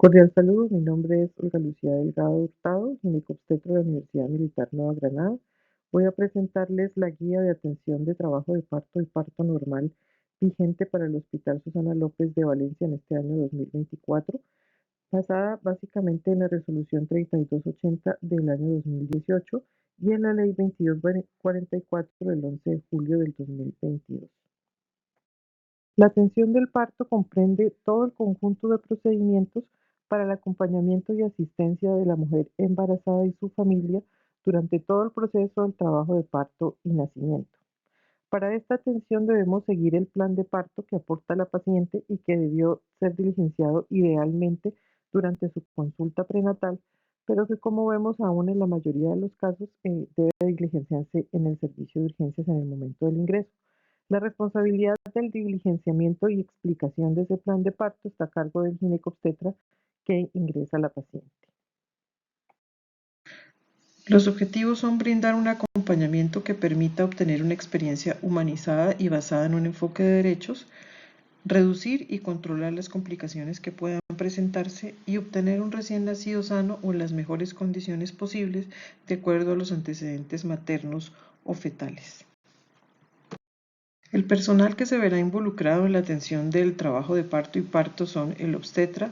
Cordial saludo, mi nombre es Olga Lucía Delgado Hurtado, ginecobstetra de la Universidad Militar Nueva Granada. Voy a presentarles la guía de atención de trabajo de parto y parto normal vigente para el Hospital Susana López de Valencia en este año 2024, basada básicamente en la resolución 3280 del año 2018 y en la ley 2244 del 11 de julio del 2022. La atención del parto comprende todo el conjunto de procedimientos para el acompañamiento y asistencia de la mujer embarazada y su familia durante todo el proceso del trabajo de parto y nacimiento. Para esta atención debemos seguir el plan de parto que aporta la paciente y que debió ser diligenciado idealmente durante su consulta prenatal, pero que como vemos aún en la mayoría de los casos debe diligenciarse en el servicio de urgencias en el momento del ingreso. La responsabilidad del diligenciamiento y explicación de ese plan de parto está a cargo del ginecobstetra que ingresa a la paciente. Los objetivos son brindar un acompañamiento que permita obtener una experiencia humanizada y basada en un enfoque de derechos, reducir y controlar las complicaciones que puedan presentarse y obtener un recién nacido sano o en las mejores condiciones posibles de acuerdo a los antecedentes maternos o fetales. El personal que se verá involucrado en la atención del trabajo de parto y parto son el obstetra,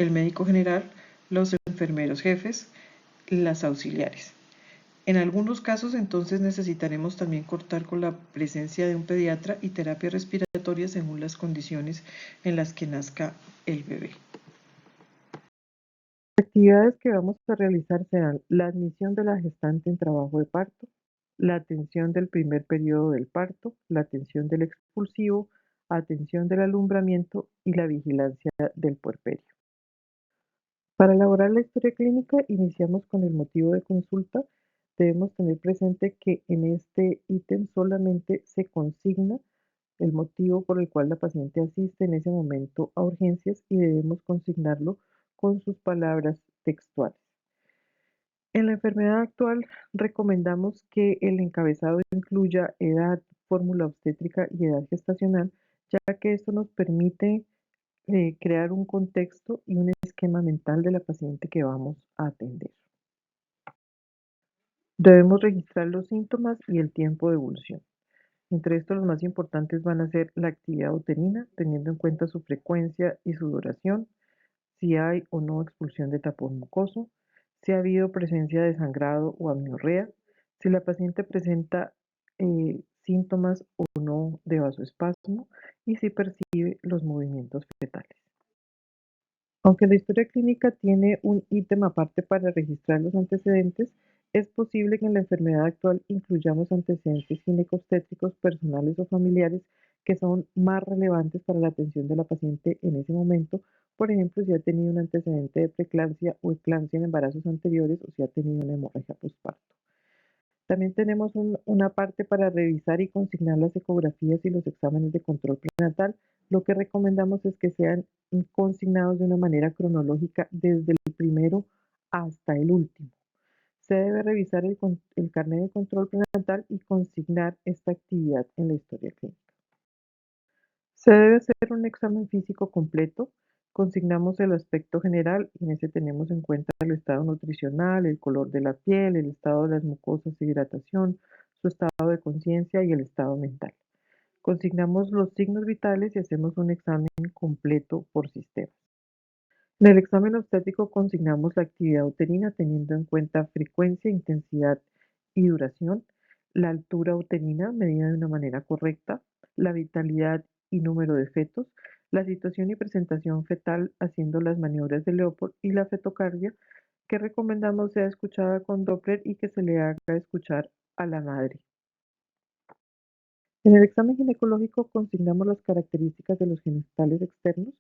el médico general, los enfermeros jefes, las auxiliares. En algunos casos entonces necesitaremos también contar con la presencia de un pediatra y terapia respiratoria según las condiciones en las que nazca el bebé. Las actividades que vamos a realizar serán la admisión de la gestante en trabajo de parto, la atención del primer periodo del parto, la atención del expulsivo, atención del alumbramiento y la vigilancia del puerperio. Para elaborar la historia clínica, iniciamos con el motivo de consulta. Debemos tener presente que en este ítem solamente se consigna el motivo por el cual la paciente asiste en ese momento a urgencias y debemos consignarlo con sus palabras textuales. En la enfermedad actual, recomendamos que el encabezado incluya edad, fórmula obstétrica y edad gestacional, ya que esto nos permite crear un contexto y un esquema mental de la paciente que vamos a atender. Debemos registrar los síntomas y el tiempo de evolución. Entre estos, los más importantes van a ser la actividad uterina, teniendo en cuenta su frecuencia y su duración, si hay o no expulsión de tapón mucoso, si ha habido presencia de sangrado o amenorrea, si la paciente presenta síntomas o no de vasoespasmo y si percibe los movimientos fetales. Aunque la historia clínica tiene un ítem aparte para registrar los antecedentes, es posible que en la enfermedad actual incluyamos antecedentes ginecobstétricos personales o familiares que son más relevantes para la atención de la paciente en ese momento, por ejemplo, si ha tenido un antecedente de preeclampsia o eclampsia en embarazos anteriores o si ha tenido una hemorragia postparto. También tenemos una parte para revisar y consignar las ecografías y los exámenes de control prenatal. Lo que recomendamos es que sean consignados de una manera cronológica desde el primero hasta el último. Se debe revisar el carnet de control prenatal y consignar esta actividad en la historia clínica. Se debe hacer un examen físico completo. Consignamos el aspecto general y en ese tenemos en cuenta el estado nutricional, el color de la piel, el estado de las mucosas y hidratación, su estado de conciencia y el estado mental. Consignamos los signos vitales y hacemos un examen completo por sistema. En el examen obstétrico consignamos la actividad uterina teniendo en cuenta frecuencia, intensidad y duración, la altura uterina medida de una manera correcta, la vitalidad y número de fetos, la situación y presentación fetal haciendo las maniobras de Leopold y la fetocardia, que recomendamos sea escuchada con Doppler y que se le haga escuchar a la madre. En el examen ginecológico consignamos las características de los genitales externos.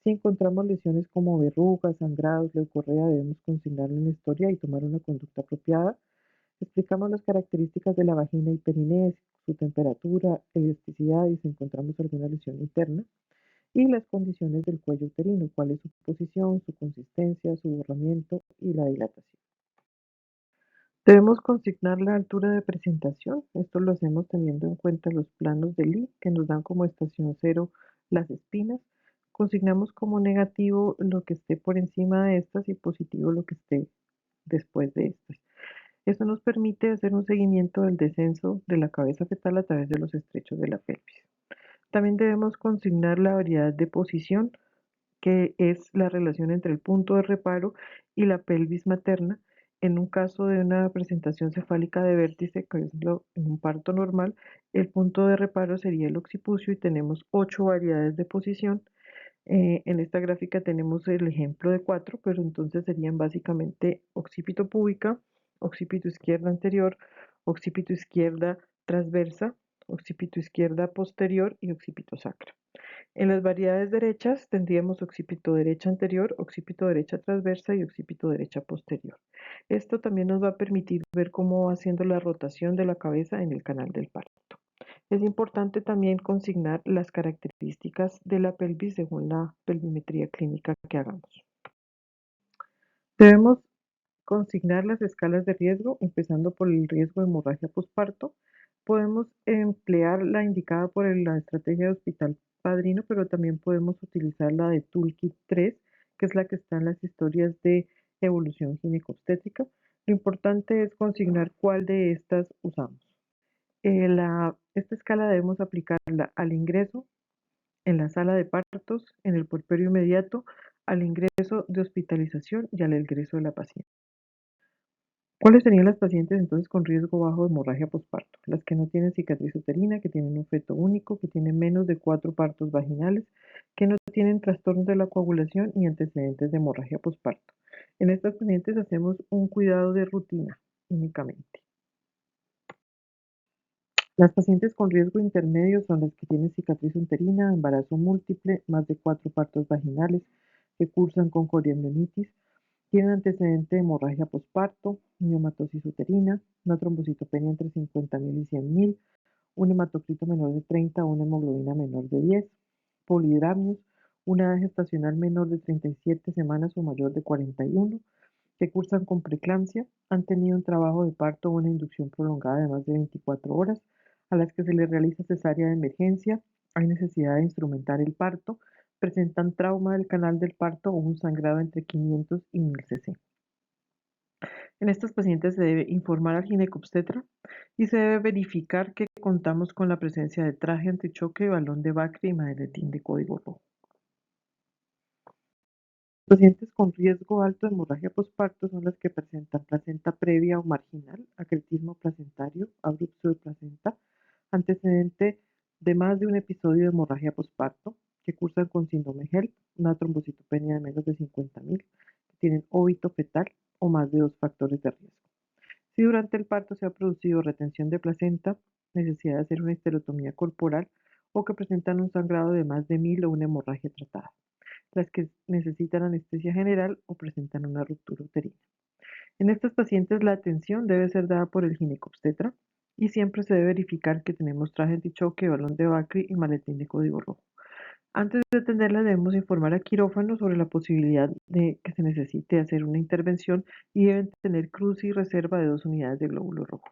Si encontramos lesiones como verrugas, sangrados, leucorrea, debemos consignarlo en la historia y tomar una conducta apropiada. Explicamos las características de la vagina y perineo, su temperatura, elasticidad y si encontramos alguna lesión interna. Y las condiciones del cuello uterino, cuál es su posición, su consistencia, su borramiento y la dilatación. Debemos consignar la altura de presentación. Esto lo hacemos teniendo en cuenta los planos de Lee, que nos dan como estación cero las espinas, Consignamos como negativo lo que esté por encima de estas y positivo lo que esté después de estas. Esto nos permite hacer un seguimiento del descenso de la cabeza fetal a través de los estrechos de la pelvis. También debemos consignar la variedad de posición, que es la relación entre el punto de reparo y la pelvis materna. En un caso de una presentación cefálica de vértice, que es en un parto normal, el punto de reparo sería el occipucio y tenemos 8 variedades de posición. En esta gráfica tenemos el ejemplo de 4, pero entonces serían básicamente occipito púbica, occipito izquierda anterior, occipito izquierda transversa, occipito izquierda posterior y occipito sacra. En las variedades derechas tendríamos occipito derecha anterior, occipito derecha transversa y occipito derecha posterior. Esto también nos va a permitir ver cómo va haciendo la rotación de la cabeza en el canal del parto. Es importante también consignar las características de la pelvis según la pelvimetría clínica que hagamos. Debemos consignar las escalas de riesgo, empezando por el riesgo de hemorragia posparto. Podemos emplear la indicada por la estrategia de hospital padrino, pero también podemos utilizar la de Toolkit 3, que es la que está en las historias de evolución ginecobstétrica. Lo importante es consignar cuál de estas usamos. Esta escala debemos aplicarla al ingreso, en la sala de partos, en el puerperio inmediato, al ingreso de hospitalización y al ingreso de la paciente. ¿Cuáles serían las pacientes entonces con riesgo bajo de hemorragia posparto? Las que no tienen cicatriz uterina, que tienen un feto único, que tienen menos de 4 partos vaginales, que no tienen trastornos de la coagulación y antecedentes de hemorragia posparto. En estas pacientes hacemos un cuidado de rutina únicamente. Las pacientes con riesgo intermedio son las que tienen cicatriz uterina, embarazo múltiple, más de 4 partos vaginales, que cursan con coriandonitis, tienen antecedente de hemorragia posparto, miomatosis uterina, una trombocitopenia entre 50.000 y 100.000, un hematocrito menor de 30 o una hemoglobina menor de 10, polidramnios, una edad gestacional menor de 37 semanas o mayor de 41, que cursan con preeclampsia, han tenido un trabajo de parto o una inducción prolongada de más de 24 horas, a las que se les realiza cesárea de emergencia, hay necesidad de instrumentar el parto, presentan trauma del canal del parto o un sangrado entre 500 y 1000 cc. En estas pacientes se debe informar al ginecobstetra y se debe verificar que contamos con la presencia de traje antichoque, balón de Bacri y maletín de código rojo. Pacientes con riesgo alto de hemorragia posparto son las que presentan placenta previa o marginal, acretismo placentario, abrupto de placenta, antecedente de más de un episodio de hemorragia posparto, que cursan con síndrome HELP, una trombocitopenia de menos de 50.000, que tienen óbito fetal o más de 2 factores de riesgo. Si durante el parto se ha producido retención de placenta, necesidad de hacer una histerotomía corporal o que presentan un sangrado de más de 1000 o una hemorragia tratada, las que necesitan anestesia general o presentan una ruptura uterina. En estas pacientes la atención debe ser dada por el ginecobstetra y siempre se debe verificar que tenemos traje antichoque, balón de Bacri y maletín de código rojo. Antes de atenderla debemos informar a quirófano sobre la posibilidad de que se necesite hacer una intervención y deben tener cruce y reserva de 2 unidades de glóbulos rojos.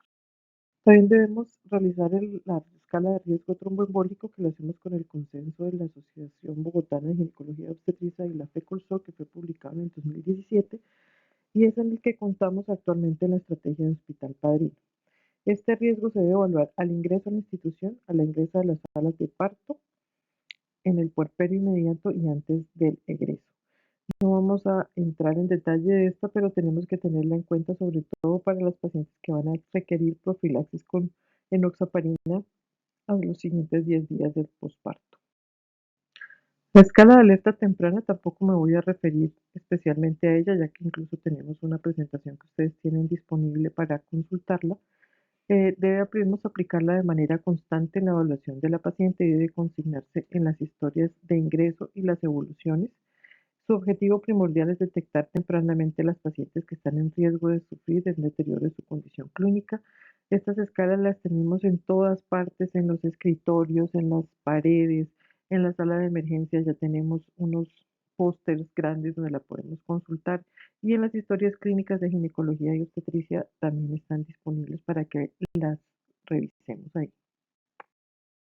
También debemos realizar la escala de riesgo tromboembólico, que lo hacemos con el consenso de la Asociación Bogotana de Ginecología Obstetricia y la FECOLSO, que fue publicado en el 2017 y es en el que contamos actualmente en la estrategia de Hospital Padrino. Este riesgo se debe evaluar al ingreso a la institución, al ingreso a las salas de parto, en el puerperio inmediato y antes del egreso. No vamos a entrar en detalle de esto, pero tenemos que tenerla en cuenta sobre todo para las pacientes que van a requerir profilaxis con enoxaparina a los siguientes 10 días del posparto. La escala de alerta temprana tampoco me voy a referir especialmente a ella, ya que incluso tenemos una presentación que ustedes tienen disponible para consultarla. Debemos aplicarla de manera constante en la evaluación de la paciente y debe consignarse en las historias de ingreso y las evoluciones. Su objetivo primordial es detectar tempranamente las pacientes que están en riesgo de sufrir el deterioro de su condición clínica. Estas escalas las tenemos en todas partes, en los escritorios, en las paredes, en la sala de emergencias ya tenemos unos pósters grandes donde la podemos consultar y en las historias clínicas de ginecología y obstetricia también están disponibles para que las revisemos ahí.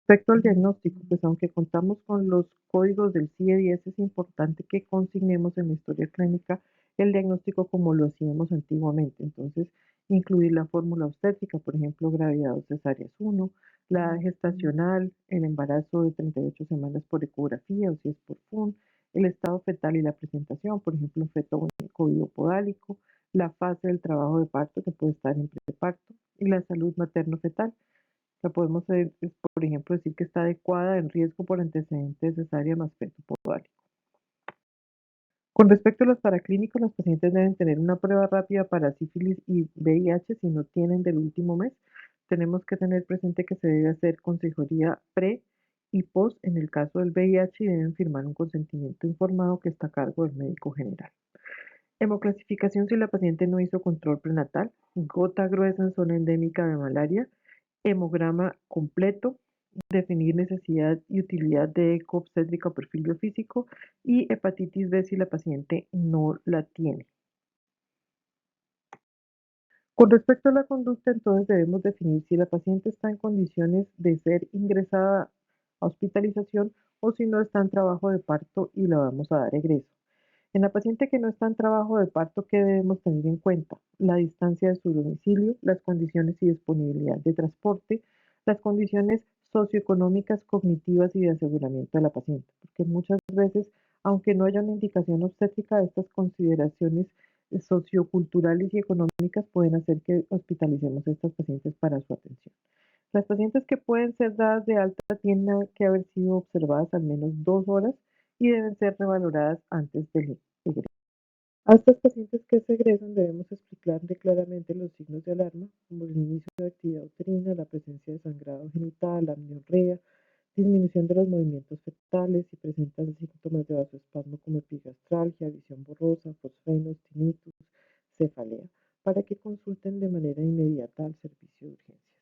Respecto al diagnóstico, pues aunque contamos con los códigos del CIE-10, es importante que consignemos en la historia clínica el diagnóstico como lo hacíamos antiguamente. Entonces, incluir la fórmula obstétrica, por ejemplo, gravidad o cesáreas 1, la edad gestacional, el embarazo de 38 semanas por ecografía o si es por FUN, el estado fetal y la presentación, por ejemplo, feto único biopodálico, la fase del trabajo de parto que puede estar en preparto y la salud materno-fetal. La podemos, por ejemplo, decir que está adecuada en riesgo por antecedentes de cesárea más feto podálico. Con respecto a los paraclínicos, los pacientes deben tener una prueba rápida para sífilis y VIH si no tienen del último mes. Tenemos que tener presente que se debe hacer consejería pre y post en el caso del VIH y deben firmar un consentimiento informado que está a cargo del médico general. Hemoclasificación si la paciente no hizo control prenatal, gota gruesa en zona endémica de malaria, hemograma completo, definir necesidad y utilidad de eco obstétrica o perfil biofísico y hepatitis B si la paciente no la tiene. Con respecto a la conducta, entonces debemos definir si la paciente está en condiciones de ser ingresada a hospitalización o si no está en trabajo de parto y la vamos a dar egreso. En la paciente que no está en trabajo de parto, ¿qué debemos tener en cuenta? La distancia de su domicilio, las condiciones y disponibilidad de transporte, las condiciones socioeconómicas, cognitivas y de aseguramiento de la paciente, porque muchas veces, aunque no haya una indicación obstétrica, estas consideraciones socioculturales y económicas pueden hacer que hospitalicemos a estas pacientes para su atención. Las pacientes que pueden ser dadas de alta tienen que haber sido observadas al menos 2 horas y deben ser revaloradas antes del egreso. A estas pacientes que se egresan debemos explicarle claramente los signos de alarma, como el inicio de actividad uterina, la presencia de sangrado genital, amenorrea, disminución de los movimientos fetales, si presentan síntomas de vasoespasmo como epigastralgia, visión borrosa, fosfenos, tinnitus, cefalea, para que consulten de manera inmediata al servicio de urgencias.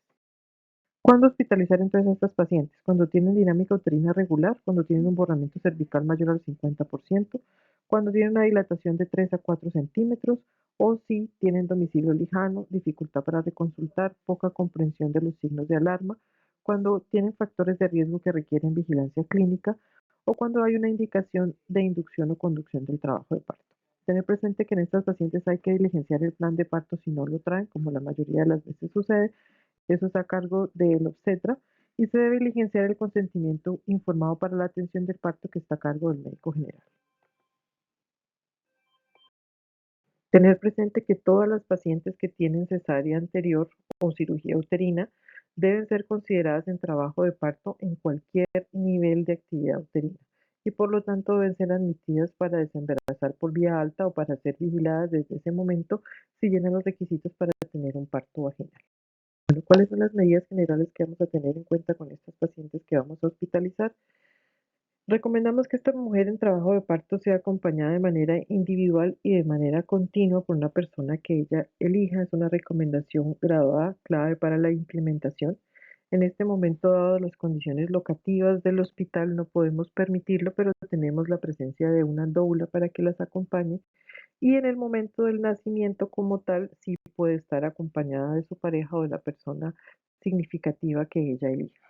¿Cuándo hospitalizar entonces a estas pacientes? Cuando tienen dinámica uterina regular, cuando tienen un borramiento cervical mayor al 50%, cuando tienen una dilatación de 3 a 4 centímetros o si tienen domicilio lejano, dificultad para reconsultar, poca comprensión de los signos de alarma, cuando tienen factores de riesgo que requieren vigilancia clínica o cuando hay una indicación de inducción o conducción del trabajo de parto. Tener presente que en estas pacientes hay que diligenciar el plan de parto si no lo traen, como la mayoría de las veces sucede. Eso está a cargo del obstetra y se debe diligenciar el consentimiento informado para la atención del parto que está a cargo del médico general. Tener presente que todas las pacientes que tienen cesárea anterior o cirugía uterina deben ser consideradas en trabajo de parto en cualquier nivel de actividad uterina y por lo tanto deben ser admitidas para desembarazar por vía alta o para ser vigiladas desde ese momento si llenan los requisitos para tener un parto vaginal. Bueno, ¿cuáles son las medidas generales que vamos a tener en cuenta con estas pacientes que vamos a hospitalizar? Recomendamos que esta mujer en trabajo de parto sea acompañada de manera individual y de manera continua por una persona que ella elija. Es una recomendación graduada, clave para la implementación. En este momento, dado las condiciones locativas del hospital, no podemos permitirlo, pero tenemos la presencia de una doula para que las acompañe. Y en el momento del nacimiento como tal, sí puede estar acompañada de su pareja o de la persona significativa que ella elija.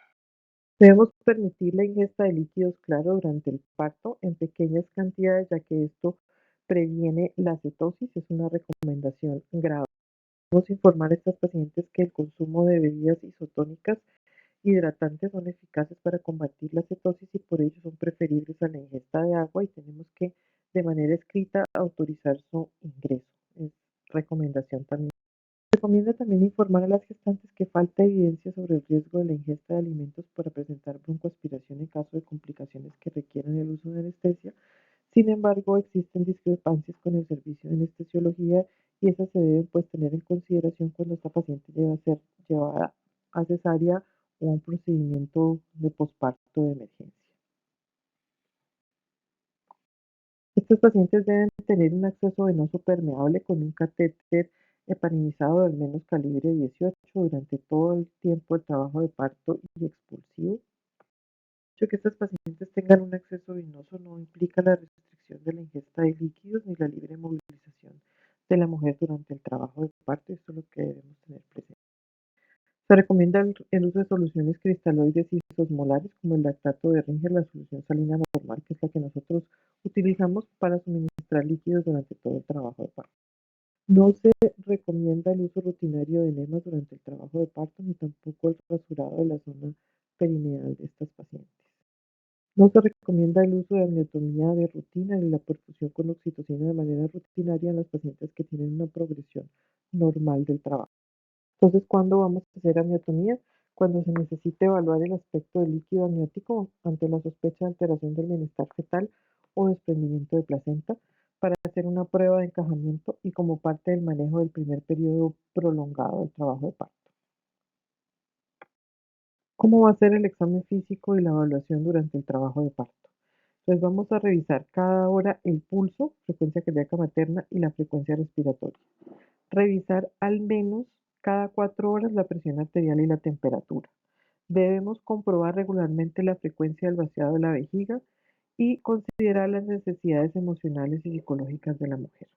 Debemos permitir la ingesta de líquidos claros durante el parto en pequeñas cantidades, ya que esto previene la cetosis, es una recomendación grave. Debemos informar a estas pacientes que el consumo de bebidas isotónicas hidratantes son eficaces para combatir la cetosis y por ello son preferibles a la ingesta de agua y tenemos que de manera escrita autorizar su ingreso. Es recomendación también. Recomienda también informar a las gestantes que falta evidencia sobre el riesgo de la ingesta de alimentos para presentar broncoaspiración en caso de complicaciones que requieran el uso de anestesia. Sin embargo, existen discrepancias con el servicio de anestesiología y esas se deben pues tener en consideración cuando esta paciente debe ser llevada a cesárea o a un procedimiento de posparto de emergencia. Estos pacientes deben tener un acceso venoso permeable con un catéter heparinizado de al menos calibre 18 durante todo el tiempo del trabajo de parto y expulsivo. El hecho de que estas pacientes tengan un acceso venoso no implica la restricción de la ingesta de líquidos ni la libre movilización de la mujer durante el trabajo de parto. Esto es lo que debemos tener presente. Se recomienda el uso de soluciones cristaloides y osmolares como el lactato de Ringer, la solución salina normal, que es la que nosotros utilizamos para suministrar líquidos durante todo el trabajo de parto. No se recomienda el uso rutinario de enemas durante el trabajo de parto, ni tampoco el rasurado de la zona perineal de estas pacientes. No se recomienda el uso de amiotomía de rutina ni la perfusión con oxitocina de manera rutinaria en las pacientes que tienen una progresión normal del trabajo. Entonces, ¿cuándo vamos a hacer amiotomía? Cuando se necesite evaluar el aspecto del líquido amniótico ante la sospecha de alteración del bienestar fetal o desprendimiento de placenta, para hacer una prueba de encajamiento y como parte del manejo del primer periodo prolongado del trabajo de parto. ¿Cómo va a ser el examen físico y la evaluación durante el trabajo de parto? Entonces vamos a revisar cada hora el pulso, frecuencia cardíaca materna y la frecuencia respiratoria. Revisar al menos cada 4 horas la presión arterial y la temperatura. Debemos comprobar regularmente la frecuencia del vaciado de la vejiga y considerar las necesidades emocionales y psicológicas de la mujer.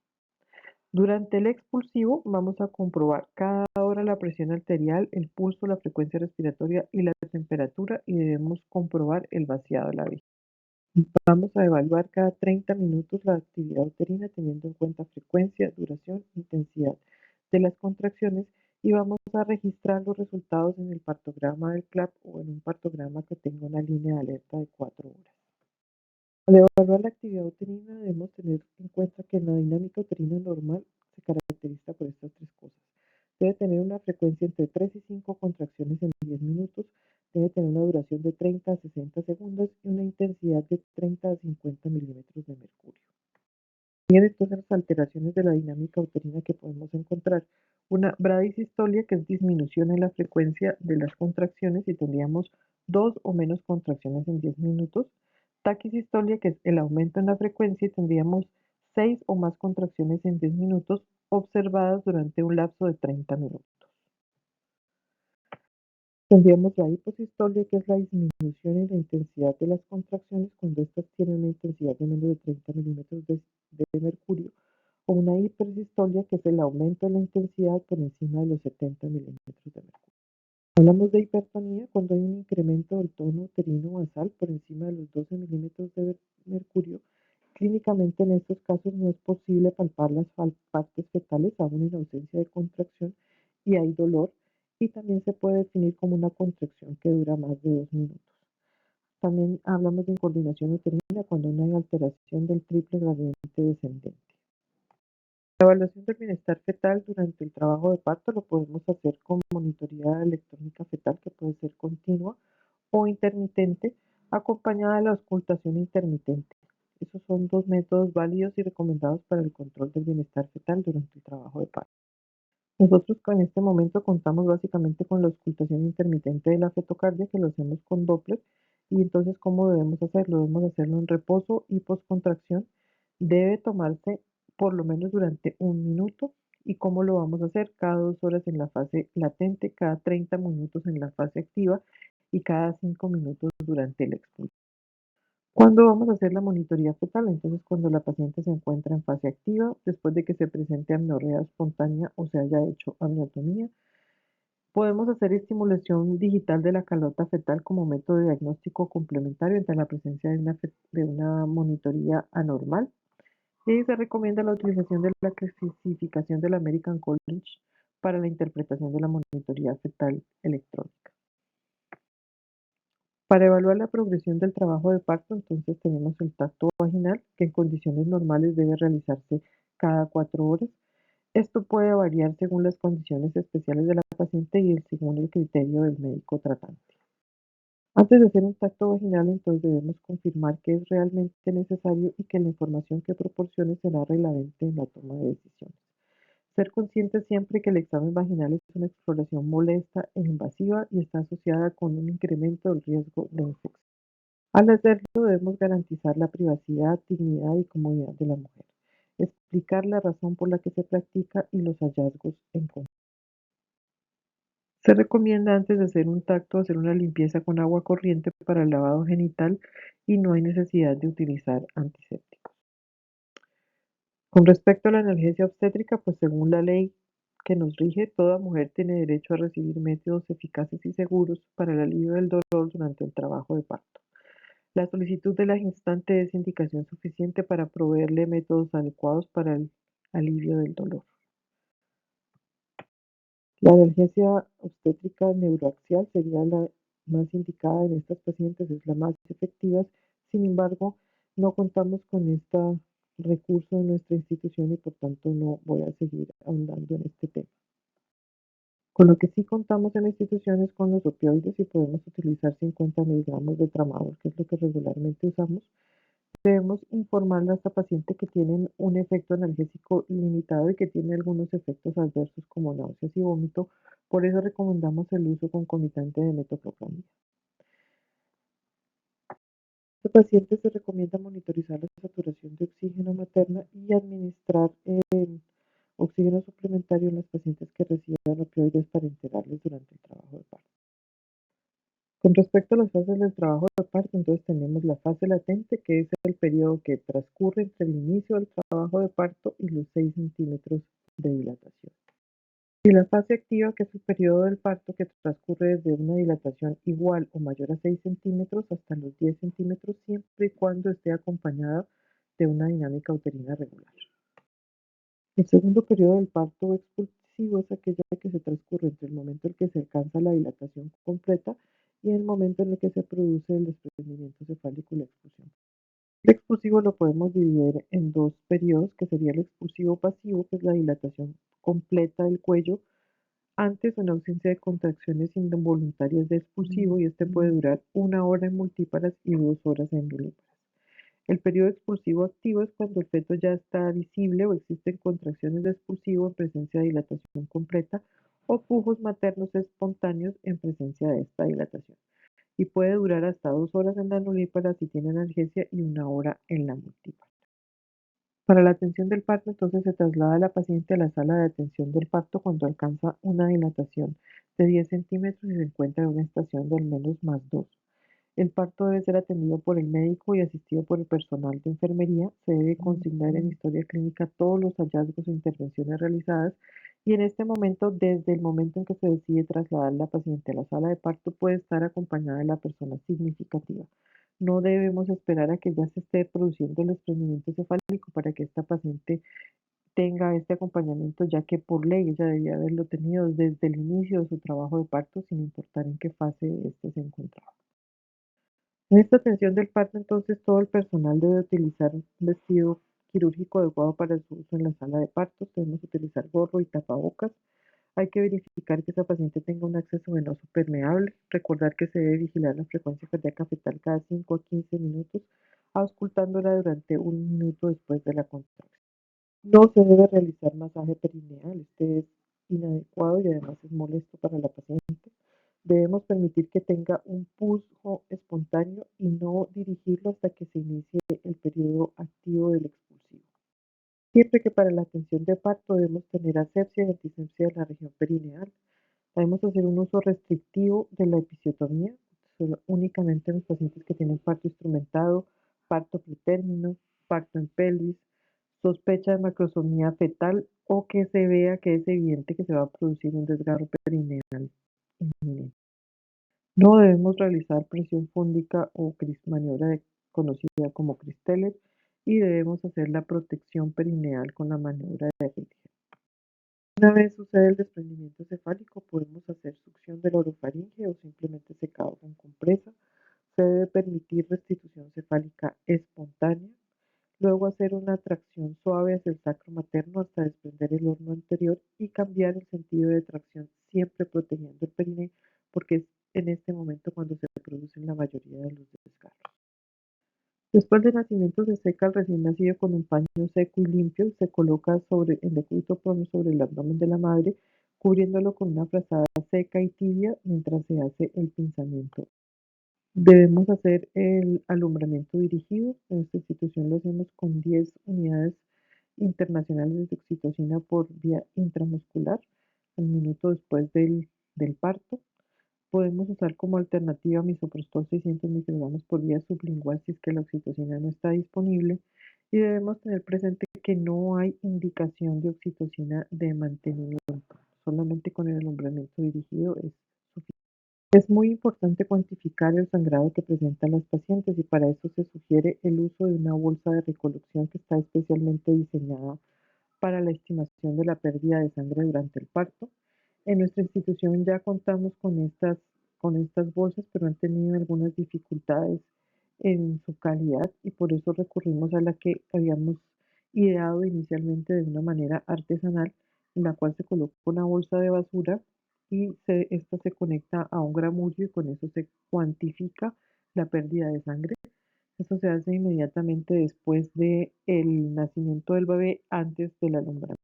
Durante el expulsivo vamos a comprobar cada hora la presión arterial, el pulso, la frecuencia respiratoria y la temperatura y debemos comprobar el vaciado de la vejiga. Vamos a evaluar cada 30 minutos la actividad uterina teniendo en cuenta frecuencia, duración, intensidad de las contracciones y vamos a registrar los resultados en el partograma del CLAP o en un partograma que tenga una línea de alerta de 4 horas. Al evaluar la actividad uterina debemos tener en cuenta que la dinámica uterina normal se caracteriza por estas tres cosas. Debe tener una frecuencia entre 3 y 5 contracciones en 10 minutos, debe tener una duración de 30 a 60 segundos y una intensidad de 30 a 50 milímetros de mercurio. Bien, entonces las alteraciones de la dinámica uterina que podemos encontrar. Una bradisistolia, que es disminución en la frecuencia de las contracciones y tendríamos 2 o menos contracciones en 10 minutos. Taquisistolia, que es el aumento en la frecuencia y tendríamos 6 o más contracciones en 10 minutos observadas durante un lapso de 30 minutos. Tendríamos la hiposistolia, que es la disminución en la intensidad de las contracciones cuando estas tienen una intensidad de menos de 30 milímetros de mercurio, o una hipersistolia, que es el aumento de la intensidad por encima de los 70 milímetros de mercurio. Hablamos de hipertonía cuando hay un incremento del tono uterino basal por encima de los 12 milímetros de mercurio. Clínicamente en estos casos no es posible palpar las partes fetales aún en ausencia de contracción y hay dolor y también se puede definir como una contracción que dura más de 2 minutos. También hablamos de incoordinación uterina cuando no hay alteración del triple gradiente descendente. La evaluación del bienestar fetal durante el trabajo de parto lo podemos hacer con monitoría electrónica fetal que puede ser continua o intermitente, acompañada de la auscultación intermitente. Esos son dos métodos válidos y recomendados para el control del bienestar fetal durante el trabajo de parto. Nosotros en este momento contamos básicamente con la auscultación intermitente de la fetocardia, que lo hacemos con Doppler. Y entonces, ¿cómo debemos hacerlo? Debemos hacerlo en reposo y postcontracción. Debe tomarse por lo menos durante 1 minuto. ¿Y cómo lo vamos a hacer? Cada 2 horas en la fase latente, cada 30 minutos en la fase activa y cada 5 minutos durante el expulso. ¿Cuándo vamos a hacer la monitoría fetal? Entonces, cuando la paciente se encuentra en fase activa, después de que se presente amenorrea espontánea o se haya hecho amiotomía. Podemos hacer estimulación digital de la calota fetal como método de diagnóstico complementario ante la presencia de una monitoría anormal. Y se recomienda la utilización de la clasificación del American College para la interpretación de la monitoría fetal electrónica. Para evaluar la progresión del trabajo de parto, entonces tenemos el tacto vaginal, que en condiciones normales debe realizarse cada 4 horas. Esto puede variar según las condiciones especiales de la paciente y según el criterio del médico tratante. Antes de hacer un tacto vaginal, entonces debemos confirmar que es realmente necesario y que la información que proporcione será relevante en la toma de decisiones. Ser consciente siempre que el examen vaginal es una exploración molesta e invasiva y está asociada con un incremento del riesgo de infección. Al hacerlo debemos garantizar la privacidad, dignidad y comodidad de la mujer, explicar la razón por la que se practica y los hallazgos en conjunto. Se recomienda antes de hacer un tacto hacer una limpieza con agua corriente para el lavado genital y no hay necesidad de utilizar antisépticos. Con respecto a la analgesia obstétrica, pues según la ley que nos rige, toda mujer tiene derecho a recibir métodos eficaces y seguros para el alivio del dolor durante el trabajo de parto. La solicitud de la gestante es indicación suficiente para proveerle métodos adecuados para el alivio del dolor. La analgesia obstétrica neuroaxial sería la más indicada en estas pacientes, es la más efectiva. Sin embargo, no contamos con este recurso en nuestra institución y por tanto no voy a seguir ahondando en este tema. Con lo que sí contamos en la institución es con los opioides y podemos utilizar 50 miligramos de tramadol, que es lo que regularmente usamos. Debemos informarle a esta paciente que tienen un efecto analgésico limitado y que tiene algunos efectos adversos como náuseas y vómito. Por eso recomendamos el uso concomitante de metoclopramida. A este paciente se recomienda monitorizar la saturación de oxígeno materna y administrar oxígeno suplementario en las pacientes que reciban opioides para integrarles durante el trabajo de parto. Con respecto a las fases del trabajo de parto, entonces tenemos la fase latente, que es el periodo que transcurre entre el inicio del trabajo de parto y los 6 centímetros de dilatación. Y la fase activa, que es el periodo del parto que transcurre desde una dilatación igual o mayor a 6 centímetros hasta los 10 centímetros, siempre y cuando esté acompañada de una dinámica uterina regular. El segundo periodo del parto expulsivo es aquella que se transcurre entre el momento en que se alcanza la dilatación completa y el momento en el que se produce el desprendimiento cefálico y la expulsión. El expulsivo lo podemos dividir en dos periodos, que sería el expulsivo pasivo, que es la dilatación completa del cuello antes o en ausencia de contracciones involuntarias de expulsivo, y este puede durar 1 hora en multíparas y 2 horas en nulíparas. El periodo expulsivo activo es cuando el feto ya está visible o existen contracciones de expulsivo en presencia de dilatación completa o pujos maternos espontáneos en presencia de esta dilatación. Y puede durar hasta 2 horas en la nulípara si tiene analgesia y 1 hora en la multípara. Para la atención del parto, entonces se traslada a la paciente a la sala de atención del parto cuando alcanza una dilatación de 10 centímetros y se encuentra en una estación de al menos +2. El parto debe ser atendido por el médico y asistido por el personal de enfermería. Se debe consignar en historia clínica todos los hallazgos e intervenciones realizadas, y en este momento, desde el momento en que se decide trasladar la paciente a la sala de parto, puede estar acompañada de la persona significativa. No debemos esperar a que ya se esté produciendo el desprendimiento cefálico para que esta paciente tenga este acompañamiento, ya que por ley ella debía haberlo tenido desde el inicio de su trabajo de parto, sin importar en qué fase este se encontraba. En esta atención del parto, entonces, todo el personal debe utilizar un vestido quirúrgico adecuado para su uso en la sala de partos. Debemos utilizar gorro y tapabocas. Hay que verificar que esa paciente tenga un acceso venoso permeable. Recordar que se debe vigilar la frecuencia cardíaca fetal cada 5 a 15 minutos, auscultándola durante 1 minuto después de la contracción. No se debe realizar masaje perineal. Este es inadecuado y además es molesto para la paciente. Debemos permitir que tenga un pulso espontáneo y no dirigirlo hasta que se inicie el periodo activo del expulsivo. Siempre que para la atención de parto debemos tener asepsia y antisepsia de la región perineal. Debemos hacer un uso restrictivo de la episiotomía, solo únicamente en los pacientes que tienen parto instrumentado, parto pretérmino, parto en pelvis, sospecha de macrosomía fetal o que se vea que es evidente que se va a producir un desgarro perineal inminente. No debemos realizar presión fúndica o maniobra conocida como Cristeller, y debemos hacer la protección perineal con la maniobra de Ritchie. Una vez sucede el desprendimiento cefálico, podemos hacer succión de la orofaringe o simplemente secado con compresa. Se debe permitir restitución cefálica espontánea. Luego hacer una tracción suave hacia el sacro materno hasta desprender el horno anterior y cambiar el sentido de tracción, siempre protegiendo el perineo, porque es en este momento cuando se producen la mayoría de los desgarros. Después del nacimiento se seca al recién nacido con un paño seco y limpio, se coloca sobre el decúbito prono sobre el abdomen de la madre, cubriéndolo con una frazada seca y tibia mientras se hace el pinzamiento. Debemos hacer el alumbramiento dirigido. En esta institución lo hacemos con 10 unidades internacionales de oxitocina por vía intramuscular al minuto después del parto. Podemos usar como alternativa misoprostol 600 microgramos por vía sublingual si es que la oxitocina no está disponible. Y debemos tener presente que no hay indicación de oxitocina de mantenimiento, solamente con el alumbramiento dirigido es suficiente. Es muy importante cuantificar el sangrado que presentan las pacientes y para eso se sugiere el uso de una bolsa de recolección que está especialmente diseñada para la estimación de la pérdida de sangre durante el parto. En nuestra institución ya contamos con estas bolsas, pero han tenido algunas dificultades en su calidad y por eso recurrimos a la que habíamos ideado inicialmente de una manera artesanal, en la cual se coloca una bolsa de basura y esta se conecta a un gramurio y con eso se cuantifica la pérdida de sangre. Esto se hace inmediatamente después del nacimiento del bebé, antes del alumbramiento.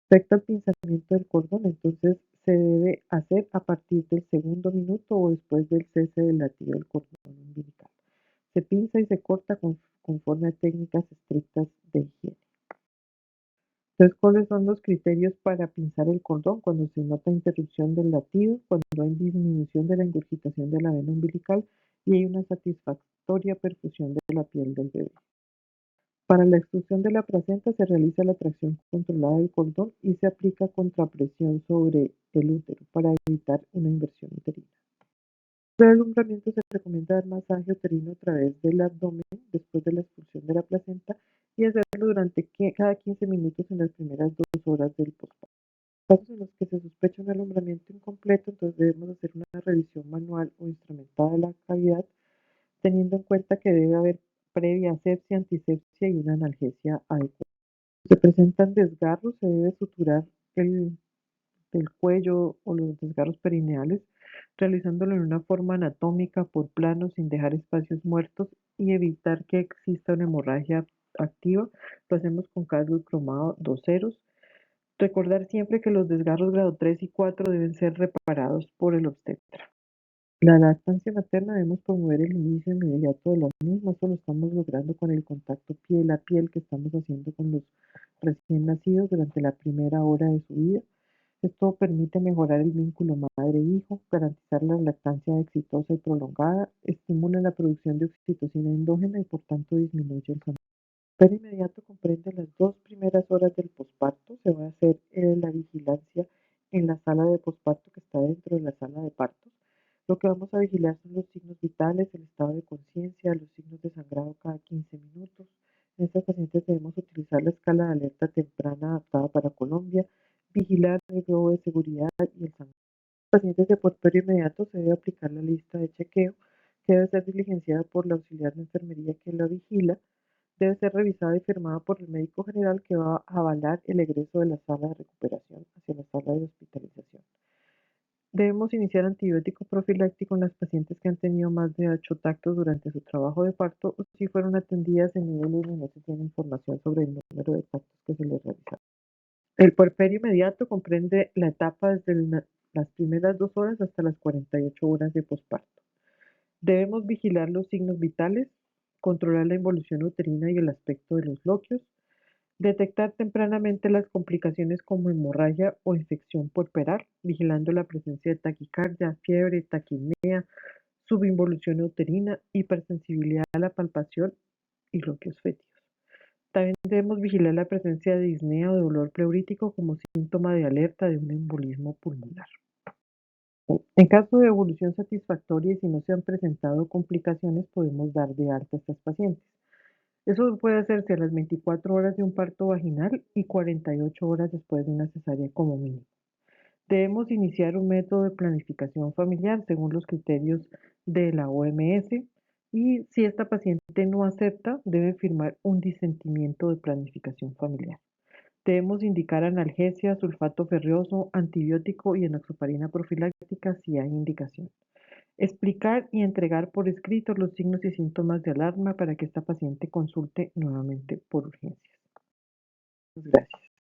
Respecto al pinzamiento del cordón, entonces se debe hacer a partir del segundo minuto o después del cese del latido del cordón umbilical. Se pinza y se corta conforme a técnicas estrictas de higiene. Entonces, ¿cuáles son los criterios para pinzar el cordón? Cuando se nota interrupción del latido, cuando hay disminución de la ingurgitación de la vena umbilical y hay una satisfactoria perfusión de la piel del bebé. Para la extrusión de la placenta se realiza la tracción controlada del cordón y se aplica contrapresión sobre el útero para evitar una inversión uterina. Para el alumbramiento se recomienda dar masaje uterino a través del abdomen después de la expulsión de la placenta y hacerlo durante cada 15 minutos en las primeras 2 horas del postparto. En casos en los que se sospecha un alumbramiento incompleto, entonces debemos hacer una revisión manual o instrumentada de la cavidad, teniendo en cuenta que debe haber previa asepsia, antisepsia y una analgesia adecuada. Si se presentan desgarros, se debe suturar el, el cuello o los desgarros perineales, realizándolo en una forma anatómica por plano sin dejar espacios muertos y evitar que exista una hemorragia activa. Lo hacemos con caldo cromado 2 ceros. Recordar siempre que los desgarros grado 3 y 4 deben ser reparados por el obstetra. La lactancia materna debemos promover el inicio inmediato de las mismas, eso lo estamos logrando con el contacto piel a piel que estamos haciendo con los recién nacidos durante la primera hora de su vida. Esto permite mejorar el vínculo madre-hijo, garantizar la lactancia exitosa y prolongada, estimula la producción de oxitocina endógena y por tanto disminuye el sangrado. El inmediato comprende las 2 primeras horas del posparto. Se va a hacer la vigilancia en la sala de posparto que está dentro de la sala de partos. Lo que vamos a vigilar son los signos vitales, el estado de conciencia, los signos de sangrado cada 15 minutos. En estas pacientes debemos utilizar la escala de alerta temprana adaptada para Colombia, vigilar el globo de seguridad y el sangrado. En pacientes de puerperio inmediato se debe aplicar la lista de chequeo que debe ser diligenciada por la auxiliar de enfermería que la vigila. Debe ser revisada y firmada por el médico general que va a avalar el egreso de la sala de recuperación hacia la sala de hospitalización. Debemos iniciar antibiótico profiláctico en las pacientes que han tenido más de 8 tactos durante su trabajo de parto o si fueron atendidas en nivel 1 y no se tiene información sobre el número de tactos que se les realizaron. El puerperio inmediato comprende la etapa desde las primeras 2 horas hasta las 48 horas de posparto. Debemos vigilar los signos vitales, controlar la involución uterina y el aspecto de los loquios, detectar tempranamente las complicaciones como hemorragia o infección puerperal, vigilando la presencia de taquicardia, fiebre, taquimia, subinvolución uterina, hipersensibilidad a la palpación y loquios fétidos. También debemos vigilar la presencia de disnea o de dolor pleurítico como síntoma de alerta de un embolismo pulmonar. En caso de evolución satisfactoria y si no se han presentado complicaciones, podemos dar de alta a estas pacientes. Eso puede hacerse a las 24 horas de un parto vaginal y 48 horas después de una cesárea como mínimo. Debemos iniciar un método de planificación familiar según los criterios de la OMS y si esta paciente no acepta, debe firmar un disentimiento de planificación familiar. Debemos indicar analgesia, sulfato ferreoso, antibiótico y enoxaparina profiláctica si hay indicación. Explicar y entregar por escrito los signos y síntomas de alarma para que esta paciente consulte nuevamente por urgencias. Gracias.